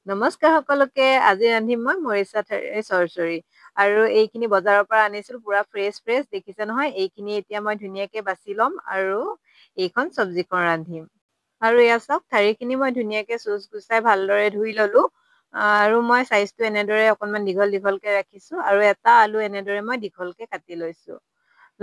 নমস্কাৰ সকলোকে। আজি ৰান্ধিম মই মৰিচা ঠাৰি চৰচৰি। আৰু এইখিনি বজাৰৰ পৰা আনিছিলো, পুৰা ফ্ৰেছ দেখিছে নহয়। এইখিনি এতিয়া মই ধুনীয়াকে বাছি ল'ম আৰু এইখন চব্জিখন ৰান্ধিম। আৰু এয়া চাওক, ঠাৰিখিনি মই ধুনীয়াকে চুচ গুচাই ভালদৰে ধুই ললো। আৰু মই চাইজটো এনেদৰে অকনমান দীঘলকে ৰাখিছো। আৰু এটা আলু এনেদৰে মই দীঘলকে কাটি লৈছো।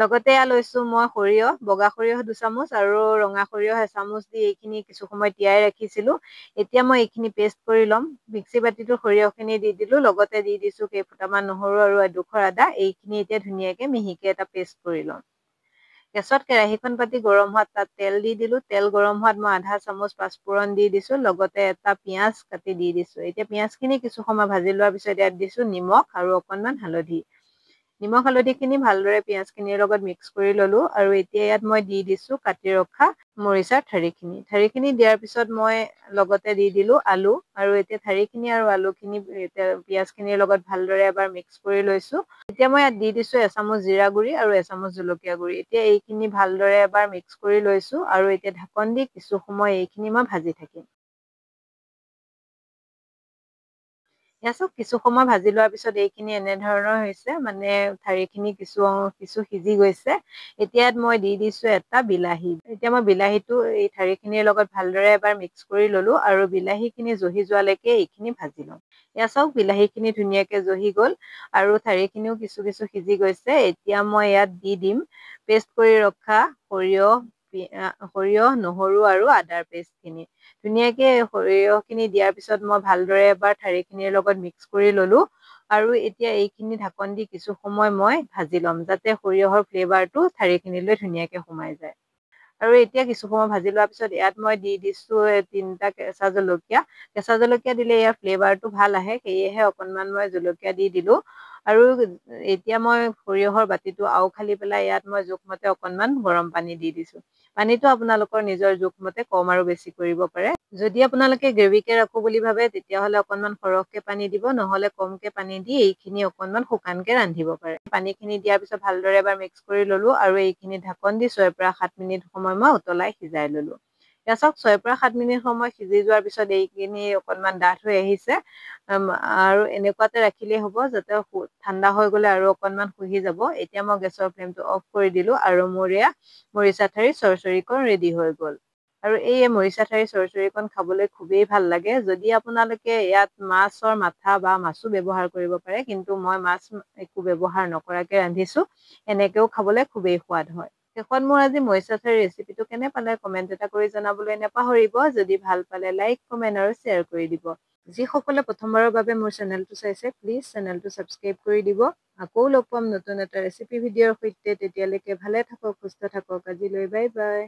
লগতে এয়া লৈছো মই সৰিয়হ, বগা সৰিয়হ 2 চামুচ আৰু ৰঙা সৰিয়হ 1 চামুচ দি এইখিনি কিছু সময় তিয়াই ৰাখিছিলো। এতিয়া মই এইখিনি পেষ্ট কৰি ল'ম। মিক্সি বাতিটো সৰিয়হখিনি দি দিলো, লগতে দি দিছো কেইফুটামান নহৰু আৰু এডোখৰ আদা। এইখিনি এতিয়া ধুনীয়াকে মিহিকে এটা পেষ্ট কৰি ল'ম। গেছত কেৰাহীখন পাতি গৰম হোৱাত তাত তেল দি দিলো। তেল গৰম হোৱাত মই আধা চামুচ পাঁচফোৰণ দি দিছো, লগতে এটা পিঁয়াজ কাটি দি দিছো। এতিয়া পিঁয়াজখিনি কিছু সময় ভাজি লোৱাৰ পিছত ইয়াত দিছো নিমখ আৰু অকনমান হালধি। নিমখ হালধিখিনি ভালদৰে পিঁয়াজখিনিৰ লগত মিক্স কৰি ললো। আৰু এতিয়া ইয়াত মই দি দিছো কাটি ৰখা মৰিচাৰ ঠাৰিখিনি। ঠাৰিখিনি দিয়াৰ পিছত মই লগতে দি দিলো আলু। আৰু এতিয়া ঠাৰিখিনি আৰু আলুখিনি পিঁয়াজখিনিৰ লগত ভালদৰে এবাৰ মিক্স কৰি লৈছো। এতিয়া মই ইয়াত দি দিছো 1 চামুচ জিৰা গুৰি আৰু 1 চামুচ জলকীয়া গুৰি। এতিয়া এইখিনি ভালদৰে এবাৰ মিক্স কৰি লৈছো। আৰু এতিয়া ঢাকন দি কিছু সময় এইখিনি মই ভাজি থাকিম। এয়া চাওক, কিছু সময় ভাজি লোৱাৰ পিছত এইখিনি এনেধৰণৰ হৈছে, মানে ঠাৰিখিনি কিছু সিজি গৈছে। এতিয়া মই দি দিছো এটা বিলাহী। এতিয়া মই বিলাহীটো এই ঠাৰিখিনিৰ লগত ভালদৰে এবাৰ মিক্স কৰি ললো। আৰু বিলাহীখিনি জহি যোৱালৈকে এইখিনি ভাজি লম। এয়া চাওক, বিলাহীখিনি ধুনীয়াকে জহি গল আৰু ঠাৰিখিনিও কিছু সিজি গৈছে। এতিয়া মই ইয়াত দি দিম পেষ্ট কৰি ৰখা সৰিয়হ, নহৰু আৰু আদাৰ পেষ্টখিনি। ধুনীয়াকে সৰিয়হখিনি দিয়াৰ পিছত মই ভালদৰে এবাৰ ঠাৰিখিনিৰ লগত মিক্স কৰি ললো। আৰু এতিয়া এইখিনি ঢাকন দি কিছু সময় মই ভাজি ল'ম, যাতে সৰিয়হৰ ফ্লেভাৰটো ঠাৰিখিনিলৈ ধুনীয়াকে সোমাই যায়। আৰু এতিয়া কিছু সময় ভাজি লোৱাৰ পিছত ইয়াত মই দি দিছো 3টা কেঁচা জলকীয়া। কেঁচা জলকীয়া দিলে ইয়াৰ ফ্লেভাৰটো ভাল আহে, সেয়েহে অকনমান মই জলকীয়া দি দিলো। আৰু এতিয়া মই সৰিয়হৰ বাতিটো আওখালি পেলাই ইয়াত মই জোখমতে অকনমান গৰম পানী দি দিছো। পানীটো আপোনালোকৰ নিজৰ জোখমতে কম আৰু বেছি কৰিব পাৰে। যদি আপোনালোকে গ্ৰেভিকে ৰাখো বুলি ভাবে, তেতিয়াহলে অকনমান সৰহকে পানী দিব, নহলে কমকে পানী দি এইখিনি অকনমান শুকানকে ৰান্ধিব পাৰে। পানীখিনি দিয়াৰ পিছত ভালদৰে এবাৰ মিক্স কৰি ললো। আৰু এইখিনি ঢাকন দি 6 পৰা 7 মিনিট সময় মই উতলাই সিজাই ললো। এতিয়া চাওক, 6 পৰা 7 মিনিট সময় সিজি যোৱাৰ পিছত এইখিনি অকনমান ডাঠ হৈ আহিছে। আৰু এনেকুৱাতে ৰাখিলেই হ'ব, যাতে ঠাণ্ডা হৈ গলে আৰু অকনমান শুহি যাব। এতিয়া মই গেছৰ ফ্লেমটো অফ কৰি দিলো। আৰু মোৰ এয়া মৰিচা ঠাৰি চৰচৰিকণ ৰেডি হৈ গল। আৰু এই মৰিচা ঠাৰি চৰচৰিকণ খাবলৈ খুবেই ভাল লাগে। যদি আপোনালোকে ইয়াত মাছৰ মাথা বা মাছো ব্যৱহাৰ কৰিব পাৰে, কিন্তু মই মাছ একো ব্যৱহাৰ নকৰাকে ৰান্ধিছো। এনেকেও খাবলৈ খুবেই সোৱাদ হয়। শেষত মোৰ আজি মৰিচা ঠাৰি ৰেচিপিটো কেনে পালে কমেন্ট এটা কৰি জনাবলৈ নাপাহৰিব। যদি ভাল পালে লাইক, কমেন্ট আৰু শ্বেয়াৰ কৰি দিব। যিসকলে প্ৰথমবাৰৰ বাবে মোৰ চেনেলটো চাইছে, প্লিজ চেনেলটো ছাবস্ক্ৰাইব কৰি দিব। আকৌ লগ পাম নতুন এটা ৰেচিপি ভিডিঅ'ৰ সৈতে। তেতিয়ালৈকে ভালে থাকক, সুস্থ থাকক। আজিলৈ বাই বাই।